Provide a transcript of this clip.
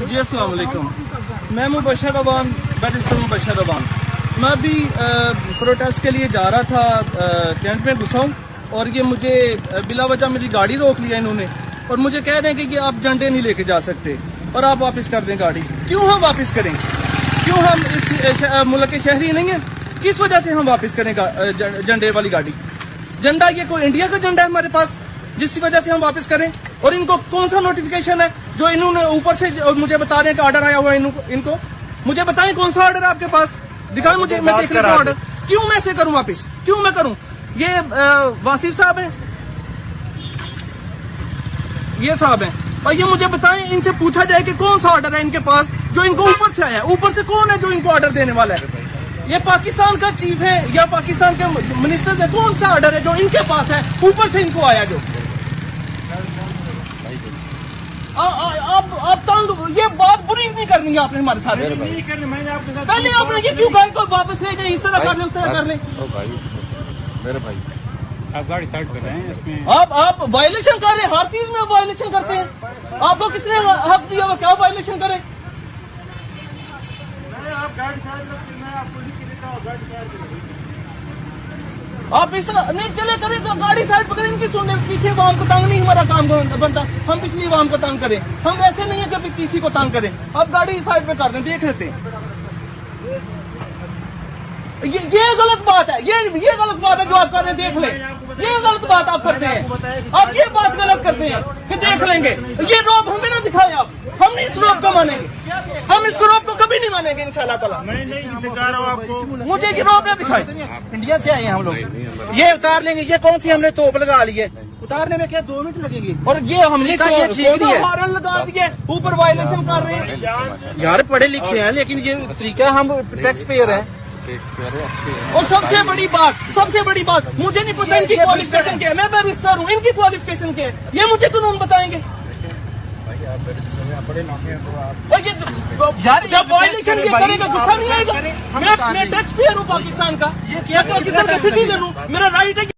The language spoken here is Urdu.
جی السلام علیکم، میں مبشر روان، بیرسٹر مبشر روان۔ میں ابھی پروٹیسٹ کے لیے جا رہا تھا، کینٹ میں گھسا ہوں اور یہ مجھے بلا وجہ میری گاڑی روک لیا انہوں نے، اور مجھے کہہ رہے ہیں کہ آپ جھنڈے نہیں لے کے جا سکتے اور آپ واپس کر دیں گاڑی۔ کیوں ہم واپس کریں؟ کیوں ہم اس ملک کے شہری نہیں ہیں؟ کس وجہ سے ہم واپس کریں جھنڈے والی گاڑی؟ جھنڈا یہ کوئی انڈیا کا جھنڈا ہے ہمارے پاس جس کی وجہ سے ہم واپس کریں؟ اور ان کو کون سا نوٹیفیکیشن ہے جو انہوں نے اوپر سے مجھے بتا رہے ہیں کہ آرڈر آیا ہوا ہے ان کو؟ مجھے بتائیں کون سا آرڈر ہے آپ کے پاس، دکھائیں مجھے، میں دیکھ رہا ہوں آرڈر۔ کیوں میں ایسے کروں واپس؟ کیوں میں کروں؟ یہ واصف صاحب ہیں، یہ صاحب ہیں، اور یہ مجھے بتائیں، ان سے پوچھا جائے کہ کون سا آرڈر ہے ان کے پاس جو ان کو اوپر سے آیا ہے؟ اوپر سے کون ہے جو ان کو آرڈر دینے والا ہے؟ یہ پاکستان کا چیف ہے یا پاکستان کے منسٹر ہے؟ کون سا آرڈر ہے جو ان کے پاس ہے اوپر سے ان کو آیا؟ جو آپ یہ بات بری نہیں کرنی ہے آپ نے ہمارے ساتھ، پہلے آپ نے یہ کیوں کہا کہ واپس لے جائیں، اس طرح کر لیں اس طرح کر لیں؟ میرے بھائی آپ گاڑی سائڈ کر رہے ہیں، اس میں آپ وائلیشن کر رہے ہیں، ہر چیز میں وائلیشن کرتے ہیں۔ آپ کو کس نے حق دیا وہ کیا وائلیشن کریں؟ آپ اس طرح نہیں چلے کریں تو گاڑی سائڈ پہ کریں، ان کی سننے پیچھے عوام کو تنگ نہیں ہمارا کام بنتا، ہم پچھلی عوام کو تنگ کریں، ہم ایسے نہیں ہے کہ کسی کو تنگ کریں۔ آپ گاڑی سائڈ پہ کر دیں، دیکھ لیتے ہیں۔ یہ غلط بات ہے، یہ غلط بات ہے جو آپ کر رہے ہیں، دیکھ لیں، یہ غلط بات آپ کرتے ہیں، آپ یہ بات غلط کرتے ہیں کہ دیکھ لیں گے۔ یہ روب ہمیں نہ دکھائیں آپ، ہم نہیں اس روب کو مانیں گے، ہم اس روب کو کبھی نہیں مانیں گے انشاءاللہ تعالیٰ۔ میں نہیں دکھا رہا ہوں آپ کو، مجھے یہ روب نہ دکھائیں۔ انڈیا سے آئے ہیں ہم لوگ، یہ اتار لیں گے۔ یہ کون سی ہم نے توپ لگا لی ہے؟ اتارنے میں کیا 2 منٹ لگیں گے؟ اور یہ ہم نے یہ ٹھیک نہیں ہے، ہارن لگا دیے، اوپر وائلیشن کر رہے ہیں۔ یار پڑھے لکھے ہیں لیکن یہ طریقہ، ہم ٹیکس پیئر ہیں۔ اور سب سے بڑی بات مجھے نہیں پتا ان کی کوالیفکیشن کیا ہے، میں بیرسٹر ہوں، ان کی کوالیفکیشن کیا ہے یہ مجھے قانون بتائیں گے؟ اور یہ جب وائلیشن یہ کرے گا غصہ نہیں آئے گا؟ میں ٹیکس پیئر ہوں پاکستان کا، پاکستان کا سٹیزن ہوں، میرا رائٹ ہے